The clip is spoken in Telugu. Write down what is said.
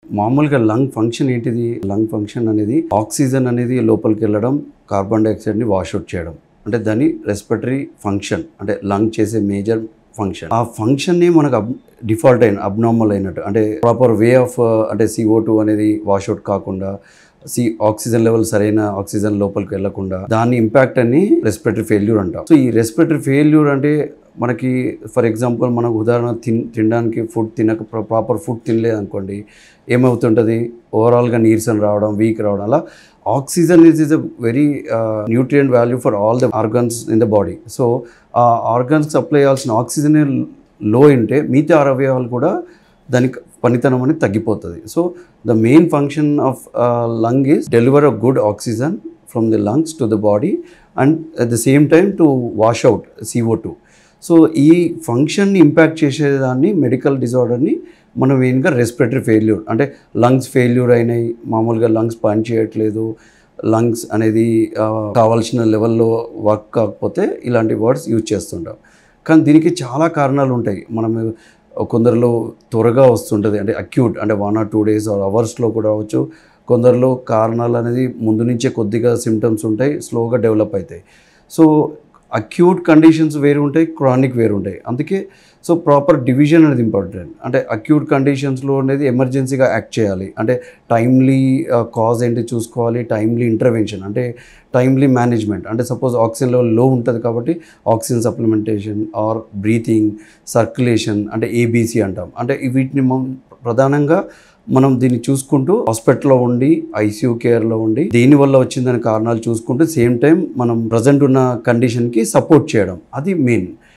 మామూలుగా లంగ్ ఫంక్షన్ ఏంటిది? లంగ్ ఫంక్షన్ అనేది ఆక్సిజన్ అనేది లోపలికి వెళ్ళడం, కార్బన్ డైఆక్సైడ్ని వాష్అవుట్ చేయడం. అంటే దాన్ని రెస్పిరేటరీ ఫంక్షన్, అంటే లంగ్ చేసే మేజర్ ఫంక్షన్. ఆ ఫంక్షన్ని మనకు డిఫాల్ట్ అబ్నార్మల్ అయినట్టు, అంటే ప్రాపర్ వే ఆఫ్ అంటే CO2 అనేది వాష్అవుట్ కాకుండా, ఆక్సిజన్ లెవెల్ సరైన ఆక్సిజన్ లోపలికి వెళ్లకుండా దాని ఇంపాక్ట్ అని రెస్పిరేటరీ ఫెయిల్యూర్ అంటాం. సో ఈ రెస్పిరేటరీ ఫెయిల్యూర్ అంటే మనకి ఫర్ ఎగ్జాంపుల్ మనకు ఉదాహరణ తినడానికి ఫుడ్ ప్రాపర్ ఫుడ్ తినలేదు అనుకోండి, ఏమవుతుంటుంది? ఓవరాల్గా నీరసం రావడం, వీక్ రావడం. అలా oxygen is a very nutrient value for all the organs in the body. So ఆ ఆర్గన్స్ సప్లై చేయాల్సిన ఆక్సిజన్ లో ఉంటే మిగతా అవయవాలు కూడా దానికి పనితనం అనేది తగ్గిపోతుంది. So the main function of lung is deliver a good oxygen from the lungs to the body and at the same time to wash out CO2. So ఈ ఫంక్షన్ని ఇంపాక్ట్ చేసేదాన్ని, మెడికల్ డిజార్డర్ని మనం మెయిన్గా రెస్పిరేటరీ ఫెయిల్యూర్, అంటే లంగ్స్ ఫెయిల్యూర్ అయినాయి, మామూలుగా లంగ్స్ పని చేయట్లేదు, లంగ్స్ అనేది కావాల్సిన లెవెల్లో వర్క్ కాకపోతే ఇలాంటి వర్డ్స్ యూజ్ చేస్తుంటాం. కానీ దీనికి చాలా కారణాలు ఉంటాయి. మనం కొందరిలో త్వరగా వస్తుంటుంది, అంటే అక్యూట్, అంటే 1 or 2 days ఆర్ అవర్స్లో కూడా అవ్వచ్చు. కొందరిలో కారణాలు అనేది ముందు నుంచే కొద్దిగా సిమ్టమ్స్ ఉంటాయి, స్లోగా డెవలప్ అవుతాయి. సో అక్యూట్ కండిషన్స్ వేరు ఉంటాయి, క్రానిక్ వేరు ఉంటాయి. అందుకే సో ప్రాపర్ డివిజన్ అనేది ఇంపార్టెంట్. అంటే అక్యూట్ కండిషన్స్లో అనేది ఎమర్జెన్సీగా యాక్ట్ చేయాలి, అంటే టైమ్లీ కాజ్ ఏంటి చూసుకోవాలి, టైమ్లీ ఇంటర్వెన్షన్, అంటే టైమ్లీ మేనేజ్మెంట్. అంటే సపోజ్ ఆక్సిజన్ లెవెల్ లో ఉంటుంది కాబట్టి oxygen supplementation or breathing, circulation, అంటే ABC అంటాం. అంటే వీటిని ప్రధానంగా మనం దీన్ని చూసుకుంటూ హాస్పిటల్లో ఉండి, ICU కేర్లో ఉండి, దేనివల్ల వచ్చిందని కారణాలు చూసుకుంటూ సేమ్ టైం మనం ప్రజెంట్ ఉన్న కండిషన్కి సపోర్ట్ చేయడం, అది మెయిన్.